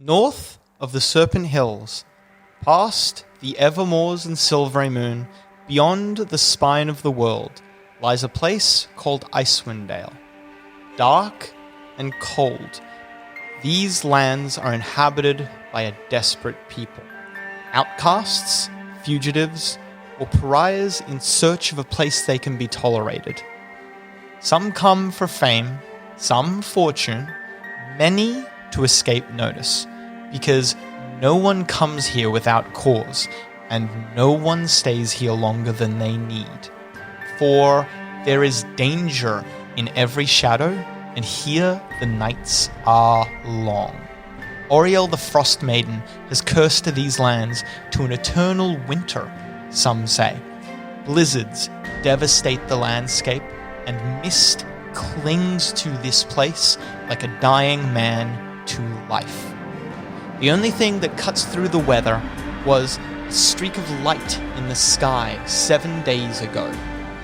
North of the Serpent Hills, past the Evermoors and Silvery Moon, beyond the spine of the world, lies a place called Icewind Dale. Dark and cold, these lands are inhabited by a desperate people. Outcasts, fugitives, or pariahs in search of a place they can be tolerated. Some come for fame, some fortune, many to escape notice, because no one comes here without cause, and no one stays here longer than they need. For there is danger in every shadow, and here the nights are long. Oriel the Frostmaiden has cursed these lands to an eternal winter, some say. Blizzards devastate the landscape, and mist clings to this place like a dying man to life. The only thing that cuts through the weather was a streak of light in the sky 7 days ago.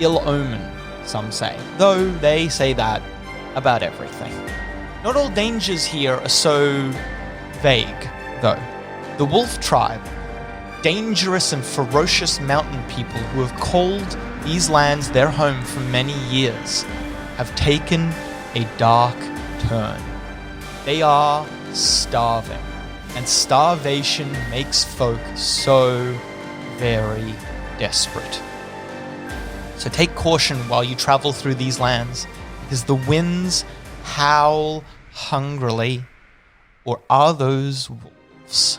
Ill omen, some say, though they say that about everything. Not all dangers here are so vague, though. The Wolf Tribe, dangerous and ferocious mountain people who have called these lands their home for many years, have taken a dark turn. They are starving, and starvation makes folk so very desperate. So take caution while you travel through these lands, because the winds howl hungrily, or are those wolves?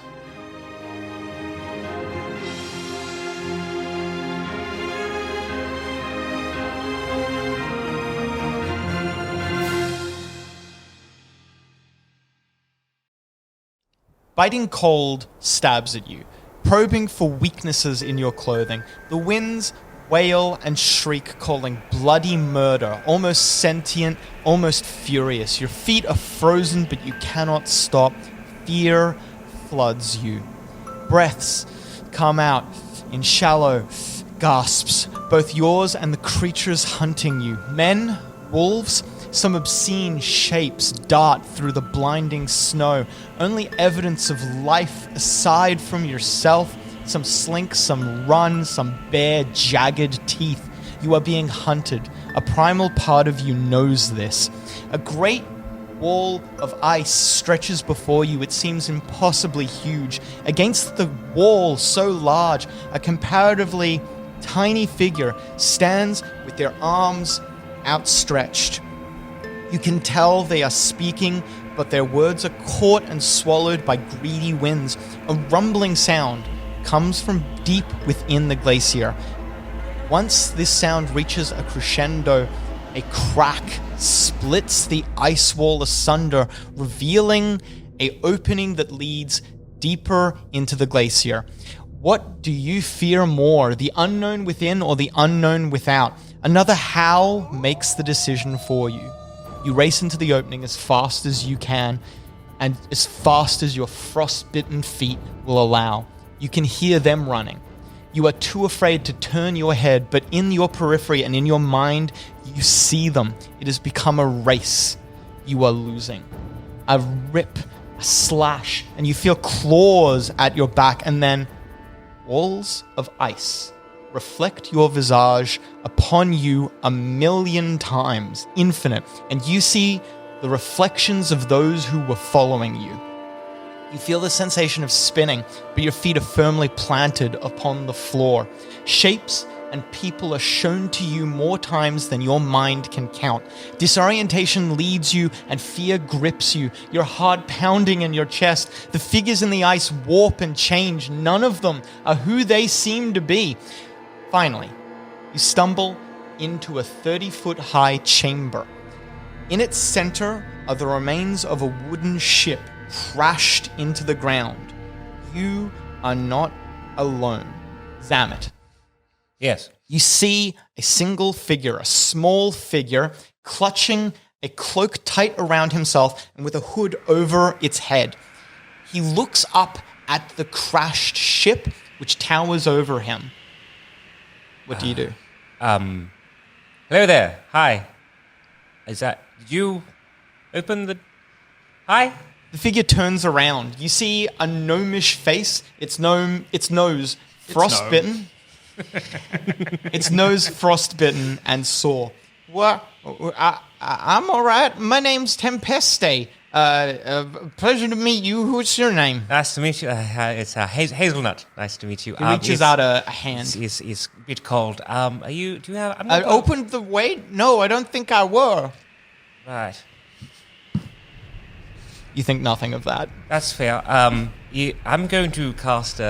Biting cold stabs at you, probing for weaknesses in your clothing. The winds wail and shriek, calling bloody murder, almost sentient, almost furious. Your feet are frozen, but you cannot stop. Fear floods you. Breaths come out in shallow gasps, both yours and the creatures hunting you. Men, wolves, some obscene shapes dart through the blinding snow. Only evidence of life aside from yourself. Some slink, some run, some bare, jagged teeth. You are being hunted. A primal part of you knows this. A great wall of ice stretches before you. It seems impossibly huge. Against the wall so large, a comparatively tiny figure stands with their arms outstretched. You can tell they are speaking, but their words are caught and swallowed by greedy winds. A rumbling sound comes from deep within the glacier. Once this sound reaches a crescendo, a crack splits the ice wall asunder, revealing an opening that leads deeper into the glacier. What do you fear more, the unknown within or the unknown without? Another howl makes the decision for you. You race into the opening as fast as you can, and as fast as your frostbitten feet will allow. You can hear them running. You are too afraid to turn your head, but in your periphery and in your mind, you see them. It has become a race. You are losing. A rip, a slash, and you feel claws at your back, and then walls of ice reflect your visage upon you 1,000,000 times, infinite, and you see the reflections of those who were following you. You feel the sensation of spinning, but your feet are firmly planted upon the floor. Shapes and people are shown to you more times than your mind can count. Disorientation leads you and fear grips you, your heart pounding in your chest. The figures in the ice warp and change. None of them are who they seem to be. Finally, you stumble into a 30-foot-high chamber. In its center are the remains of a wooden ship crashed into the ground. You are not alone. Zammit. Yes. You see a single figure, a small figure, clutching a cloak tight around himself and with a hood over its head. He looks up at the crashed ship, which towers over him. What do you do? Hello there. Hi. Did you open the... Hi? The The figure turns around. You see a gnomish face. Its nose frostbitten. Its nose frostbitten and sore. Well, I'm all right. My name's Tempeste. Pleasure to meet you. What's your name? Nice to meet you. It's Hazelnut. Nice to meet you. He reaches out a hand. It's a bit cold. Do you have... I opened the way? No, I don't think I were. Right. You think nothing of that. That's fair. I'm going to cast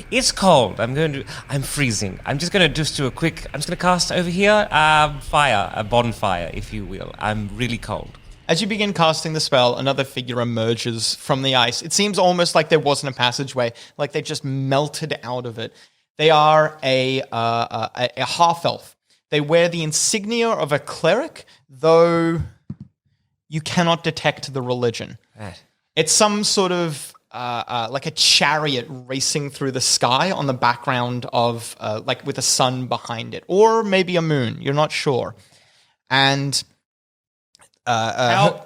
it's cold. I'm freezing. I'm just going to do I'm just going to cast over here, fire, a bonfire, if you will. I'm really cold. As you begin casting the spell, another figure emerges from the ice. It seems almost like there wasn't a passageway, like they just melted out of it. They are a half-elf. They wear the insignia of a cleric, though you cannot detect the religion. Right. It's some sort of like a chariot racing through the sky on the background of like with a sun behind it, or maybe a moon. You're not sure. And how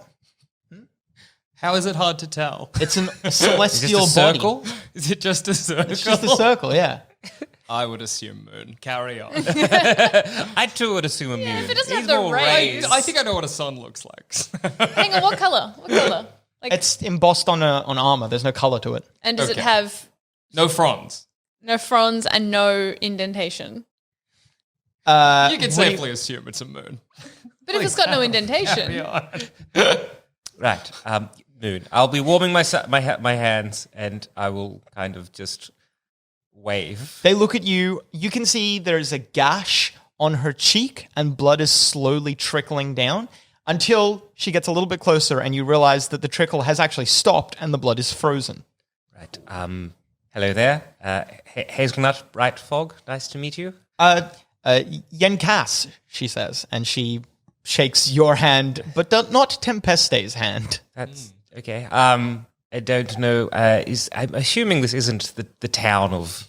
is it hard to tell? it's a celestial Is it a body. circle? Is it just a circle? It's just a circle, yeah. I would assume moon. Carry on. I too would assume a moon. if it doesn't have These the more rays. I think I know what a sun looks like. Hang on, what color? What color? Like, It's embossed on armor. There's no color to it. and does it okay. have No fronds. no fronds and no indentation? You can safely assume it's a moon. But if it's got no Carry indentation, on. Right. Moon. I'll be warming my hands, and I will kind of just wave. They look at you. You can see there's a gash on her cheek, and blood is slowly trickling down until she gets a little bit closer, and you realize that the trickle has actually stopped and the blood is frozen. Right. Hello there. Hazelnut Brightfog. Nice to meet you. Yen Cass, she says, and she shakes your hand, but not Tempeste's hand. That's okay. I don't know. I'm assuming this isn't the town of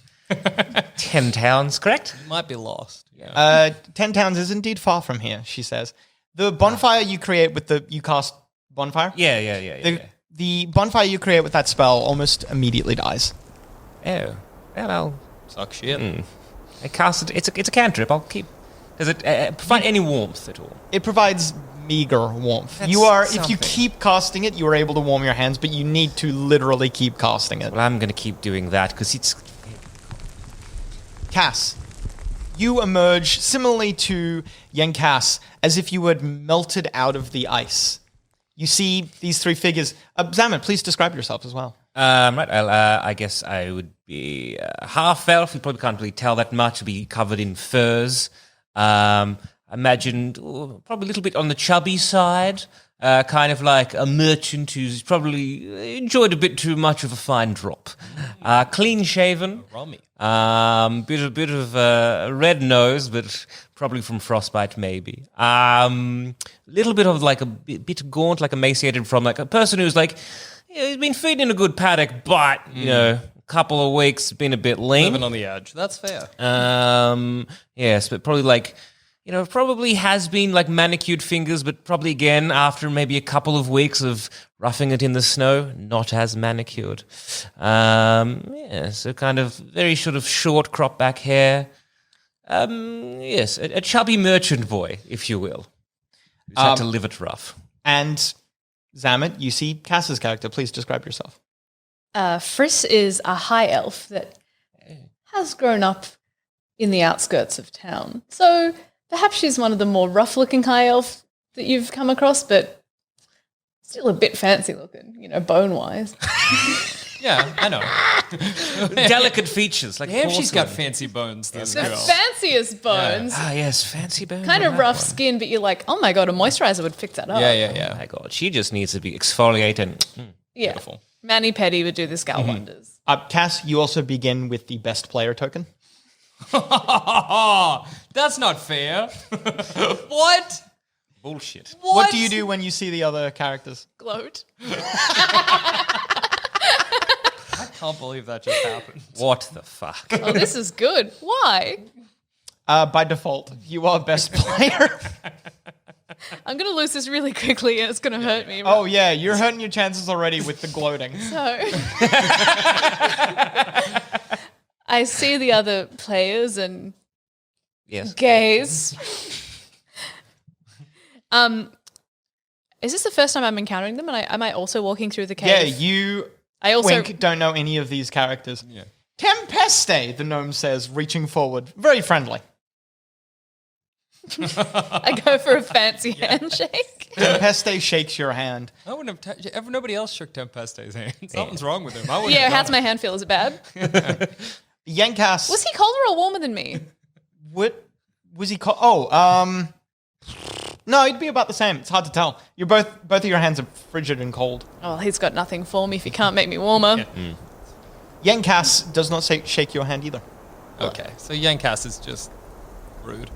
10 towns, correct? Might be lost. Yeah. 10 Towns is indeed far from here, she says. The bonfire you create with you cast bonfire? Yeah. The bonfire you create with that spell almost immediately dies. Oh, well, Suck shit. I cast it. It's a cantrip. I'll keep. Does it provide any warmth at all? It provides meager warmth. That's If you something. keep casting it, you are able to warm your hands, but you need to literally keep casting it. Well, I'm going to keep doing that because it's. Cass, you emerge similarly to Yen Cass, as if you had melted out of the ice. You see these three figures. Zammit, please describe yourself as well. Right. I guess I would be half elf. You probably can't really tell that much. I'll be covered in furs. Imagined probably a little bit on the chubby side. Kind of like a merchant who's probably enjoyed a bit too much of a fine drop. Clean shaven. Rummy. Bit of a red nose, but probably from frostbite, maybe. Little bit of like a bit gaunt, like emaciated from like a person who's like, he's been feeding a good paddock, but you know, a couple of weeks been a bit lean. Living on the edge. That's fair. Yes, but probably like, you know, probably has been like manicured fingers, but probably again after maybe a couple of weeks of roughing it in the snow, not as manicured. Yeah, so kind of very sort of short crop back hair. Yes, a chubby merchant boy, if you will, who's had to live it rough. And Zammit, you see Cass's character. Please describe yourself. Friss is a high elf that has grown up in the outskirts of town. So perhaps she's one of the more rough-looking high elf that you've come across, but still a bit fancy-looking, you know, bone-wise. Yeah, I know. Delicate features, like Damn, she's got porcelain. fancy bones, this The girl. fanciest bones. Ah, yes, fancy bones. Kind I of like rough one. skin, but you're like, oh my god, a moisturizer would fix that up. Yeah. Oh my god, she just needs to be exfoliated. Yeah. Beautiful. Mani Petty would do this gal wonders. Cass, you also begin with the best player token. That's not fair. What? Bullshit. What do you do when you see the other characters? Gloat. I can't believe that just happened. What the fuck? Oh, this is good. Why? By default, you are best player. I'm going to lose this really quickly and it's going to hurt me. Oh, yeah, you're hurting your chances already with the gloating. So I see the other players and gaze. Is this the first time I'm encountering them? And am I also walking through the cave? Yeah, you Wink don't know any of these characters. Yeah. Tempeste, the gnome says, reaching forward. Very friendly. I go for a fancy handshake. Tempeste shakes your hand. I wouldn't have nobody else shook Tempeste's hand. Something's wrong with him. How's my hand feel? Is it bad? Yankas. Was he colder or warmer than me? What was he cold? Oh, no, he'd be about the same. It's hard to tell. You're both of your hands are frigid and cold. Oh, he's got nothing for me if he can't make me warmer. Yeah. Yankas does not shake your hand either. Okay, so Yankas is just rude.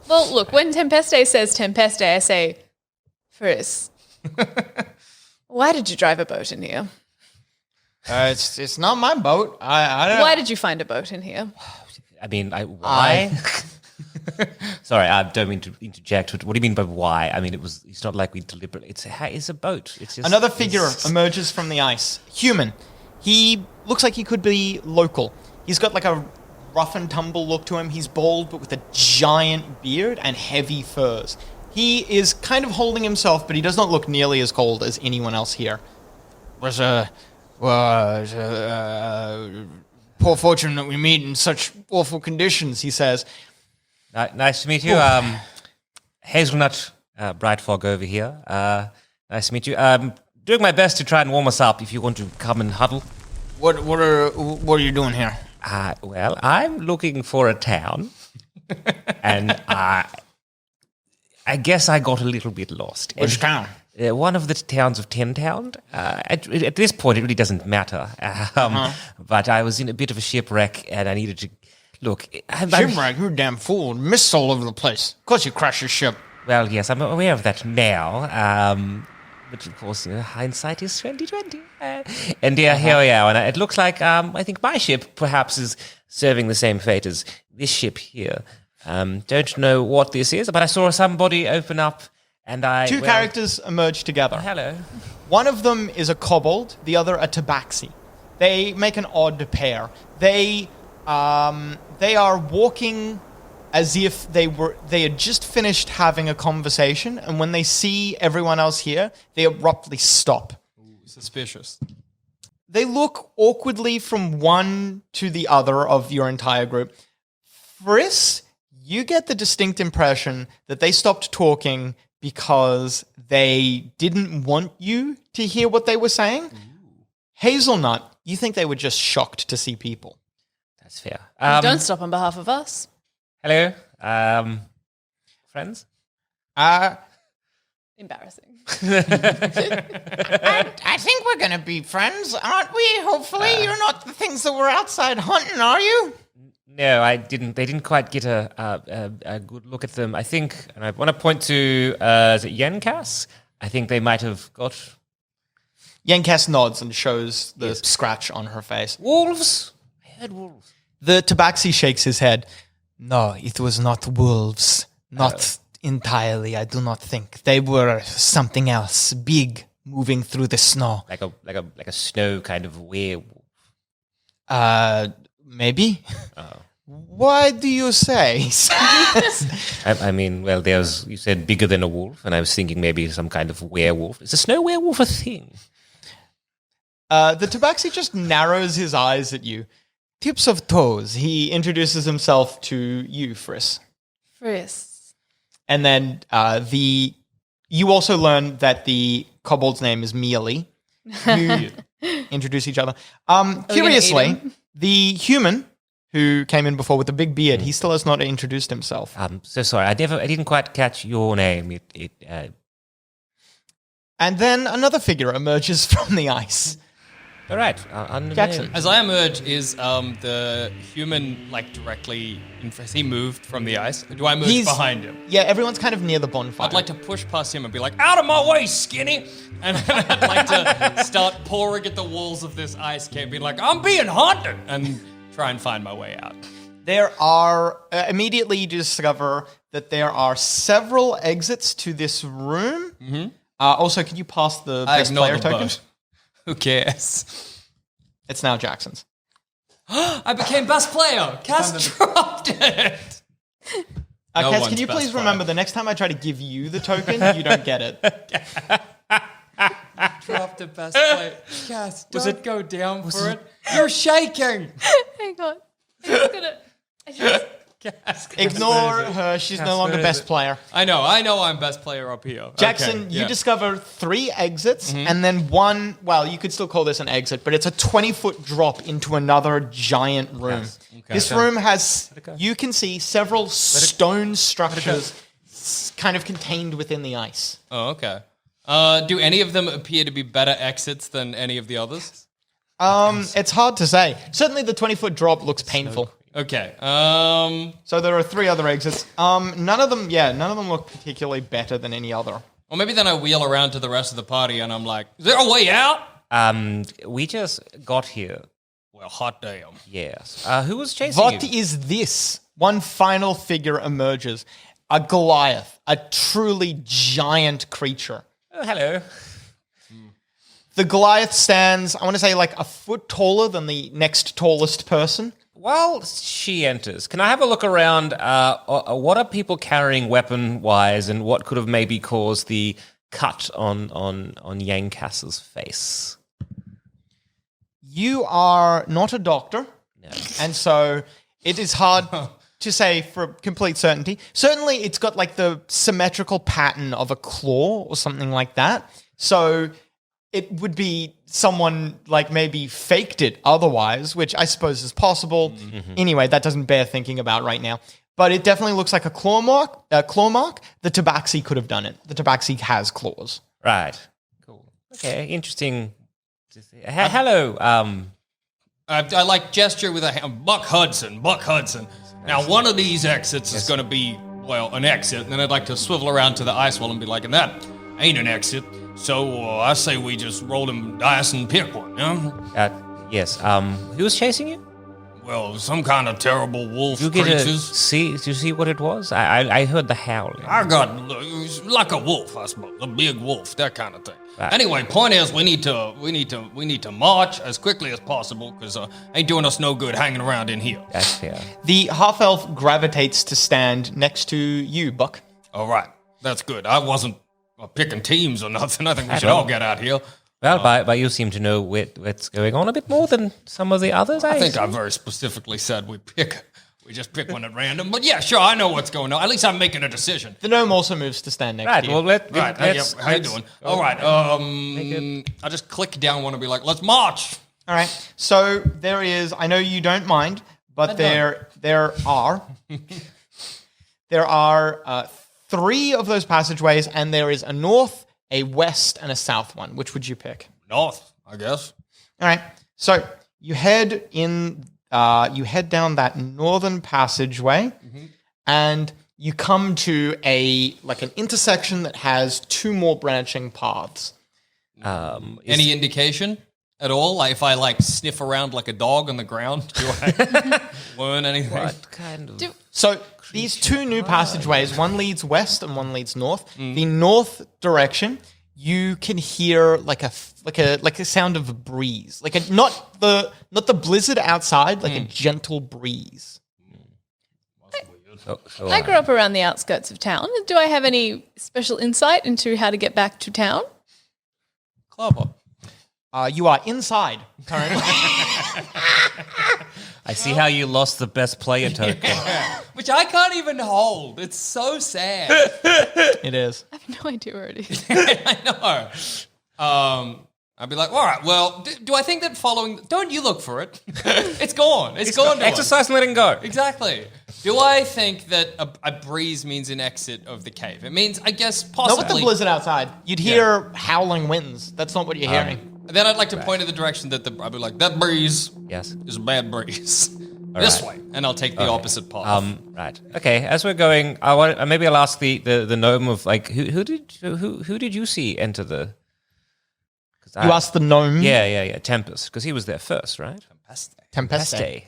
Well, look, when Tempeste says Tempeste, I say, Friss, why did you drive a boat in here? It's not my boat. I don't know. Why did you find a boat in here? I mean, why? Sorry, I don't mean to interject, but what do you mean by why? I mean, it's not like we deliberately, it's a boat. It's just Another figure emerges from the ice. Human. He looks like he could be local. He's got like a rough and tumble look to him. He's bald, but with a giant beard and heavy furs. He is kind of holding himself, but he does not look nearly as cold as anyone else here. Was poor fortune that we meet in such awful conditions, he says. Nice to meet you. Hazelnut Brightfog over here. Nice to meet you. Doing my best to try and warm us up if you want to come and huddle. What are you doing here? Well, I'm looking for a town. And I guess I got a little bit lost. Which town? One of the towns of Ten Town. At this point, it really doesn't matter. But I was in a bit of a shipwreck, and I needed to look. Shipwreck? You're a damn fool. Mists all over the place. Of course you crashed your ship. Well, yes, I'm aware of that now. But of course, hindsight is 20/20. And here we are. And it looks like I think my ship perhaps is serving the same fate as this ship here. Don't know what this is, but I saw somebody open up. And Two characters emerge together. Hello. One of them is a kobold, the other a tabaxi. They make an odd pair. They are walking as if they had just finished having a conversation, and when they see everyone else here, they abruptly stop. Ooh, suspicious. They look awkwardly from one to the other of your entire group. Friss, you get the distinct impression that they stopped talking because they didn't want you to hear what they were saying. Ooh. Hazelnut, you think they were just shocked to see people. That's fair. Don't stop on behalf of us. Hello. Friends? Embarrassing. I think we're going to be friends, aren't we? Hopefully. You're not the things that were outside hunting, are you? No, I didn't. They didn't quite get a good look at them. I think, and I want to point to is it Yankas? I think they might have got. Yankas nods and shows the scratch on her face. Wolves? I heard wolves. The tabaxi shakes his head. No, it was not wolves. Not entirely, I do not think. They were something else, big, moving through the snow. Like a snow kind of werewolf. Maybe. Why do you say? I mean, well, you said bigger than a wolf, and I was thinking maybe some kind of werewolf. Is a snow werewolf a thing? The tabaxi just narrows his eyes at you. Tips of toes. He introduces himself to you, Friss. Friss. And then you also learn that the kobold's name is Mealy. You introduce each other. Curiously, the human who came in before with the big beard, he still has not introduced himself. So sorry, I didn't quite catch your name. And then another figure emerges from the ice. All right, Jackson. As I emerge, is the human directly in front? He moved from the ice. Do I move behind him? Yeah, everyone's kind of near the bonfire. I'd like to push past him and be like, "Out of my way, skinny!" And then I'd like to start pouring at the walls of this ice cave, being like, "I'm being haunted," and try and find my way out. There are immediately you discover that there are several exits to this room. Mm-hmm. Also, can you pass the best player token? Who cares? It's now Jackson's. I became best player. Cass dropped it. Cass, can you please remember the next time I try to give you the token, you don't get it. Dropped the best player. Cass, don't go down for it. You're shaking. Hang on. I just Ignore her. She's no longer best player. I know I'm best player up here. Jackson, you discover 3 exits and then one, well, you could still call this an exit, but it's a 20-foot drop into another giant room. Yes. Okay. This room has, you can see several stone structures kind of contained within the ice. Oh, okay. Do any of them appear to be better exits than any of the others? It's hard to say. Certainly the 20-foot drop looks painful. Okay. So there are 3 other exits. None of them look particularly better than any other. Well, maybe then I wheel around to the rest of the party and I'm like, is there a way out? We just got here. Well, hot damn. Yes. Who was chasing What you? is this? One final figure emerges. A Goliath, a truly giant creature. Oh, hello. The Goliath stands, I want to say, like a foot taller than the next tallest person. While she enters, can I have a look around? What are people carrying weapon-wise, and what could have maybe caused the cut on Yankass's face? You are not a doctor, No. and so it is hard to say for complete certainty. Certainly, it's got like the symmetrical pattern of a claw or something like that. So it would be someone like maybe faked it otherwise, which I suppose is possible. Mm-hmm. Anyway, that doesn't bear thinking about right now. But it definitely looks like a claw mark. The Tabaxi could have done it. The Tabaxi has claws. Right. Cool. Okay. Interesting. Hello. I like gesture with a hand. Buck Hudson. Now, one of these exits is going to be, well, an exit. And then I'd like to swivel around to the ice wall and be like, and that ain't an exit. So I say we just roll them dice and pick one, yeah? Yes. Who was chasing you? Well, some kind of terrible wolf Did you creatures. Did you see what it was? I heard the howling. I got like a wolf, I suppose, a big wolf, that kind of thing. Right. Anyway, point is, we need to march as quickly as possible because ain't doing us no good hanging around in here. That's fair. The half-elf gravitates to stand next to you, Buck. All right, that's good. I wasn't picking teams or nothing. I think we should all get out here. Well, but you seem to know what's going on a bit more than some of the others. I think I very specifically said we just pick one at random. But yeah, sure, I know what's going on. At least I'm making a decision. The gnome also moves to stand next to you. Well, let's how you doing? All right, I'll just click down one and be like, let's march. All right. So there is, I know you don't mind, but there are 3 of those passageways, and there is a north, a west, and a south one. Which would you pick? North, I guess. All right. So you head in. You head down that northern passageway, and you come to an intersection that has 2 more branching paths. Any indication at all? Like if I sniff around like a dog on the ground, do I learn anything? What kind of... So these 2 new passageways, one leads west and one leads north. The north direction, you can hear like a sound of a breeze, not the blizzard outside, like a gentle breeze. I grew up around the outskirts of town. Do I have any special insight into how to get back to town? Clever. You are inside currently. I see how you lost the best player token. Which I can't even hold. It's so sad. It is. I have no idea where it is. I know. I'd be like, all right, well, do I think that following... Don't you look for it. It's gone. It's gone to Exercise and letting go. Exactly. Do I think that a breeze means an exit of the cave? It means, I guess, possibly... Not with the blizzard outside. You'd hear howling winds. That's not what you're hearing. Then I'd like to point in the direction that I'd be like, that breeze is a bad breeze. This way. And I'll take the opposite path. Right. Okay. As we're going, I'll ask the gnome of who did you see enter the? You asked the gnome. Yeah. Tempest, because he was there first, right? Tempeste.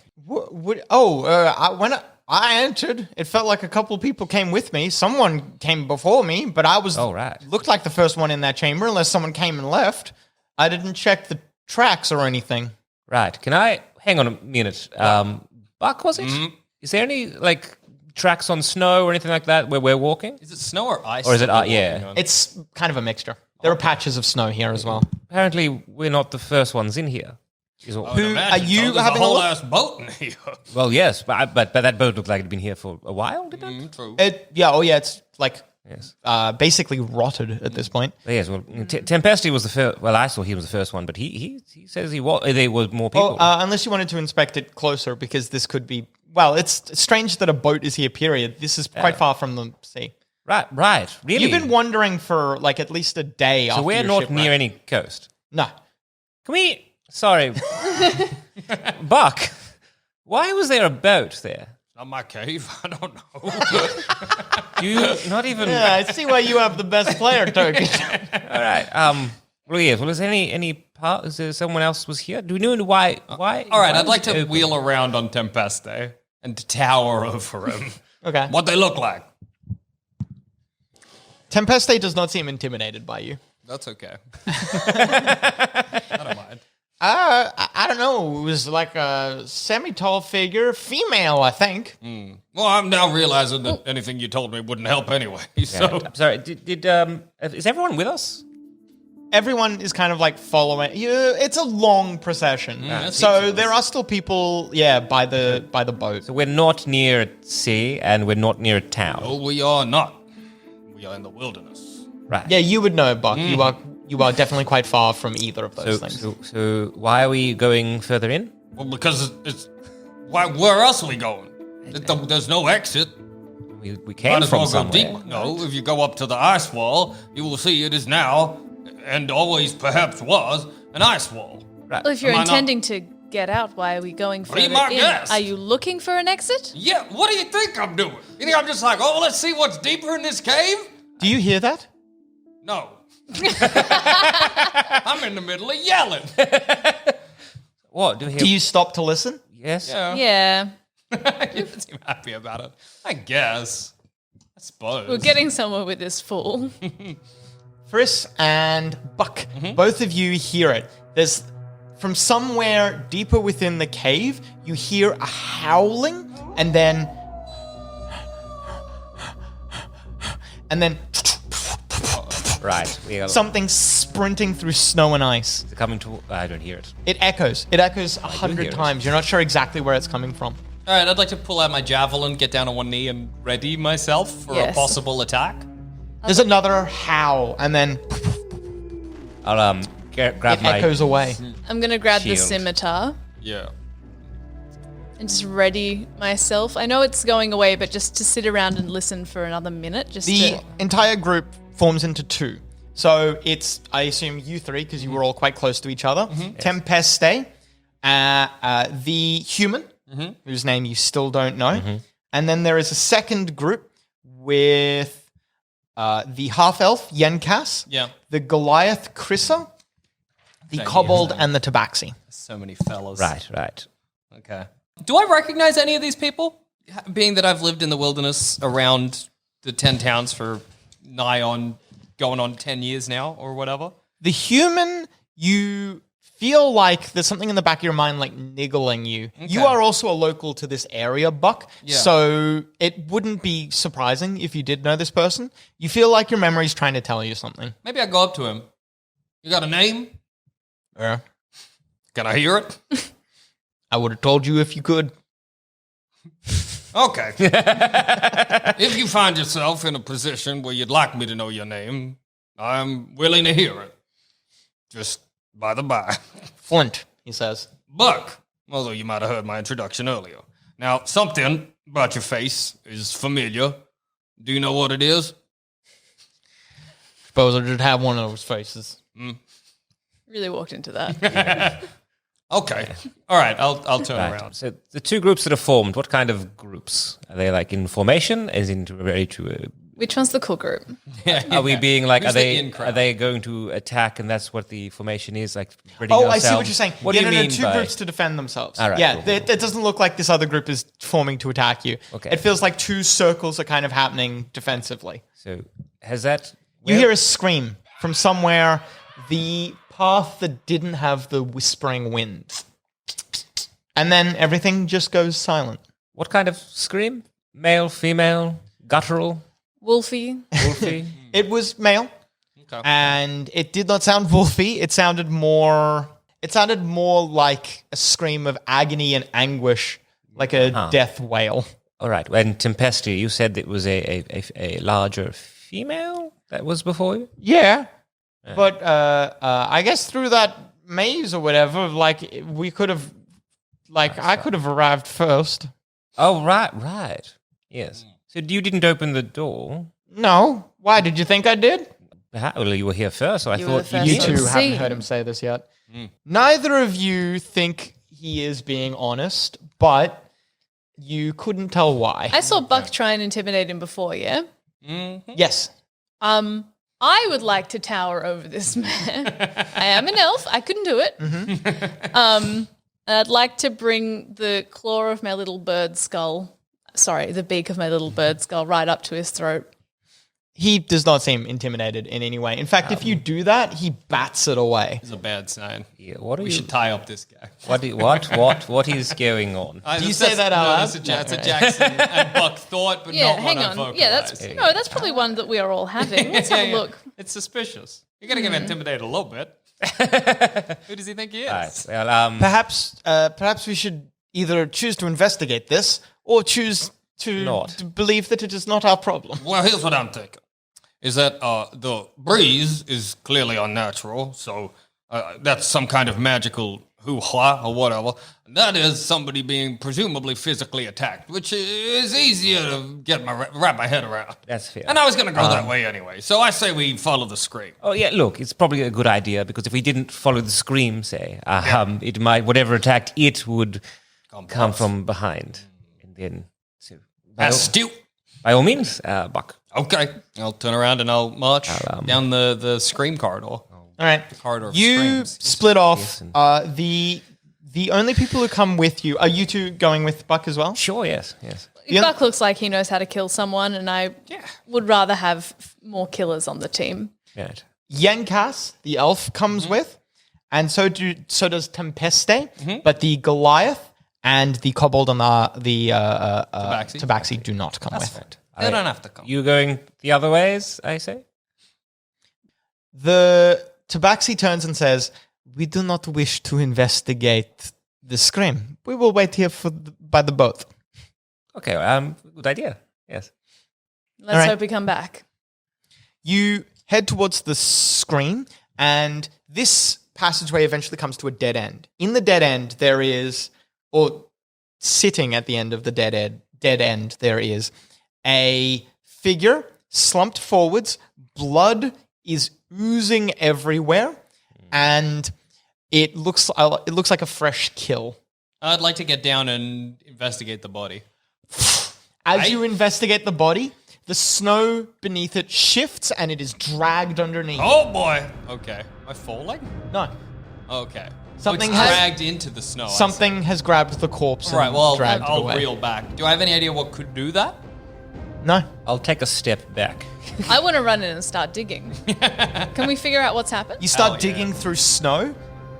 I entered. It felt like a couple people came with me. Someone came before me, but I was looked like the first one in that chamber unless someone came and left. I didn't check the tracks or anything. Right. Can I hang on a minute? Buck, was it? Mm-hmm. Is there any like tracks on snow or anything like that where we're walking? Is it snow or ice? Or is it yeah? It's kind of a mixture. There are patches of snow here as well. Apparently, we're not the first ones in here. Who are you having a whole ass boat in here? Well, yes, but that boat looked like it'd been here for a while, didn't it? True. It's like basically rotted at this point. Yes, well, Tempesti was the first. Well, I saw he was the first one, but he says there was more people. Unless you wanted to inspect it closer, because this could be. Well, it's strange that a boat is here. Period. This is quite far from the sea. Right. Really, you've been wandering for like at least a day. So we're not near any coast. No. Can we? Sorry, Buck. Why was there a boat there? Not my cave. I don't know. You not even. Yeah, I see why you have the best player token. All right. Well, yes. Well, is there any part? Is there someone else was here? Do we know why? All right. I'd like to wheel around on Tempeste and tower over him. Okay. What they look like. Tempeste does not seem intimidated by you. That's okay. I don't mind. I don't know. It was like a semi-tall figure, female, I think. Well, I'm now realizing that anything you told me wouldn't help anyway. So, I'm sorry. Is everyone with us? Everyone is kind of like following. It's a long procession, so there are still people. Yeah, by the boat. So we're not near a sea, and we're not near a town. No, we are not. We are in the wilderness. Right. Yeah, you would know, Buck. You are definitely quite far from either of those things. So why are we going further in? Well, because it's where else are we going? There's no exit. We came from somewhere. No, if you go up to the ice wall, you will see it is now, and always perhaps was, an ice wall. Right. Well, if you're intending to get out, why are we going further in? Are you looking for an exit? Yeah, what do you think I'm doing? You think I'm just like, let's see what's deeper in this cave? Do you hear that? No. I'm in the middle of yelling. What? Do you stop to listen? Yes. Yeah. You don't seem happy about it. I guess. I suppose. We're getting somewhere with this fool. Friss and Buck, both of you hear it. There's from somewhere deeper within the cave, you hear a howling, and then Right. something sprinting through snow and ice. Is it coming to? I don't hear it. It echoes. It echoes 100 times. You're not sure exactly where it's coming from. All right, I'd like to pull out my javelin, get down on one knee, and ready myself for a possible attack. There's another howl, and then I'll grab it my. echoes away. I'm going to grab the Shield. scimitar Yeah. and just ready myself. I know it's going away, but just to sit around and listen for another minute. The entire group forms into two. So it's, I assume, you three, because you were all quite close to each other. Tempeste, the human, whose name you still don't know. And then there is a second group with the half-elf, Yenkas, the Goliath, Krissa, the kobold, and the tabaxi. So many fellows. Right. Okay. Do I recognize any of these people? Being that I've lived in the wilderness around the 10 towns for going on 10 years now or whatever. The human, you feel like there's something in the back of your mind like niggling you. Okay. You are also a local to this area, Buck, so it wouldn't be surprising if you did know this person. You feel like your memory's trying to tell you something. Maybe I go up to him. You got a name? Yeah. Can I hear it? I would have told you if you could. Okay. If you find yourself in a position where you'd like me to know your name, I'm willing to hear it. Just by the by. Flint, he says. Buck, although you might have heard my introduction earlier. Now, something about your face is familiar. Do you know what it is? Suppose I should have one of those faces. Really walked into that. Okay. All right, I'll turn around. So the two groups that are formed, what kind of groups? Are they like in formation, as in ready to Which one's the cool group? Are we being like, Who's are the in crowd? they going to attack and that's what the formation is? Like, spreading Oh, I ourselves? see what you're saying. What yeah, do you no, mean two by- groups to defend themselves. All right, yeah, cool. it doesn't look like this other group is forming to attack you. Okay. It feels like two circles are kind of happening defensively. So, has that... You hear a scream from somewhere, the path that didn't have the whispering wind. And then everything just goes silent. What kind of scream? Male, female, guttural, Wolfie. wolfy? It was male, Okay. and it did not sound wolfy. It sounded more like a scream of agony and anguish, like a death wail. All right. And Tempesti, you said it was a larger female that was before you? Yeah, but I guess through that maze or whatever, like we could have, like I could have arrived first. Oh, right. Yes. So you didn't open the door? No, why did you think I did? Well, you were here first, so I You were thought the you You first did. one. two See. haven't heard him say this yet. Neither of you think he is being honest, but you couldn't tell why. I saw Buck try and intimidate him before, yeah? Yes. I would like to tower over this man. I am an elf. I couldn't do it. I'd like to bring the claw of my little bird skull, the beak of my little bird skull right up to his throat. He does not seem intimidated in any way. In fact, if you do that, he bats it away. It's a bad sign. Yeah, what are We you? should tie up this guy. What is going on? Do you say that out loud? That's a Jackson and Buck thought, but Yeah, not hang one on. I vocalized. Yeah, that's probably one that we are all having. Let's have a look. It's suspicious. You're going to get intimidated a little bit. Who does he think he is? All right. Well, Perhaps we should either choose to investigate this or choose to Not. believe that it is not our problem. Well, here's what I'm thinking. Is that the breeze is clearly unnatural, so that's some kind of magical hoo-ha or whatever. And that is somebody being presumably physically attacked, which is easier to wrap my head around. that's fair. And I was going to go that way anyway, so I say we follow the scream. Oh yeah, look, it's probably a good idea because if we didn't follow the scream, say, it might whatever attacked it would come from behind, and then so Astute. by all means, Buck. Okay, I'll turn around and I'll march down the scream corridor. All right. Corridor of You screams. split off. The only people who come with you, are you two going with Buck as well? Sure, yes. Yeah. Buck looks like he knows how to kill someone, and I would rather have more killers on the team. Right. Yenkas, the elf, comes with, and so does Tempeste, but the Goliath and the kobold and the Tabaxi do not come with. They don't have to come. You going the other ways, I say? The Tabaxi turns and says, "We do not wish to investigate the scream. We will wait here by the boat." Okay, good idea. Yes. Let's right. hope we come back. You head towards the screen, and this passageway eventually comes to a dead end. In the dead end, there is, or sitting at the end of the dead end, there is a figure slumped forwards. Blood is oozing everywhere, and it looks like a fresh kill. I'd like to get down and investigate the body. As you investigate the body, the snow beneath it shifts, and it is dragged underneath. Oh boy! Okay. Am I falling? No. Okay. Something it's has- dragged into the snow. I see. Something has grabbed the corpse and Right, well, dragged I'll it away. reel back. Do I have any idea what could do that? No. I'll take a step back. I want to run in and start digging. Can we figure out what's happened? You start Hell yeah. digging through snow.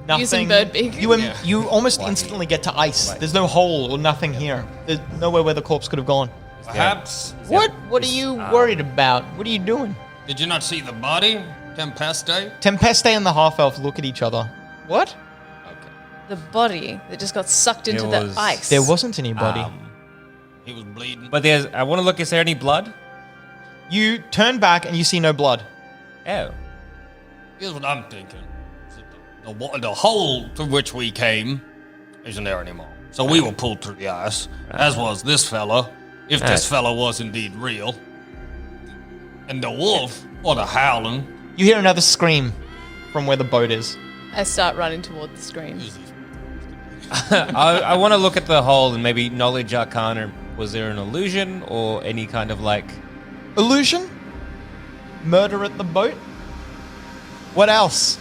Nothing. Using bird beak? You almost instantly get to ice. There's no hole or nothing here. There's nowhere where the corpse could have gone. Perhaps. What? What are you worried about? What are you doing? Did you not see the body? Tempeste? Tempeste and the half-elf look at each other. What? Okay. The body that just got sucked into There the was- ice. There wasn't anybody. He was bleeding. But I want to look, is there any blood? You turn back and you see no blood. Oh. Here's what I'm thinking. The hole through which we came isn't there anymore. So we were pulled through the ice, as was this fella, if this fella was indeed real. And the wolf, or the howling, You hear another scream from where the boat is. I start running toward the screen. I want to look at the hole and maybe knowledge arcana. Was there an illusion or any kind of like Illusion? Murder at the boat? What else?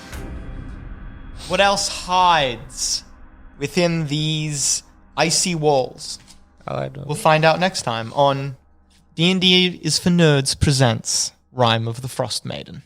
What else hides within these icy walls? I don't We'll find out next time on D&D is for Nerds presents Rime of the Frostmaiden.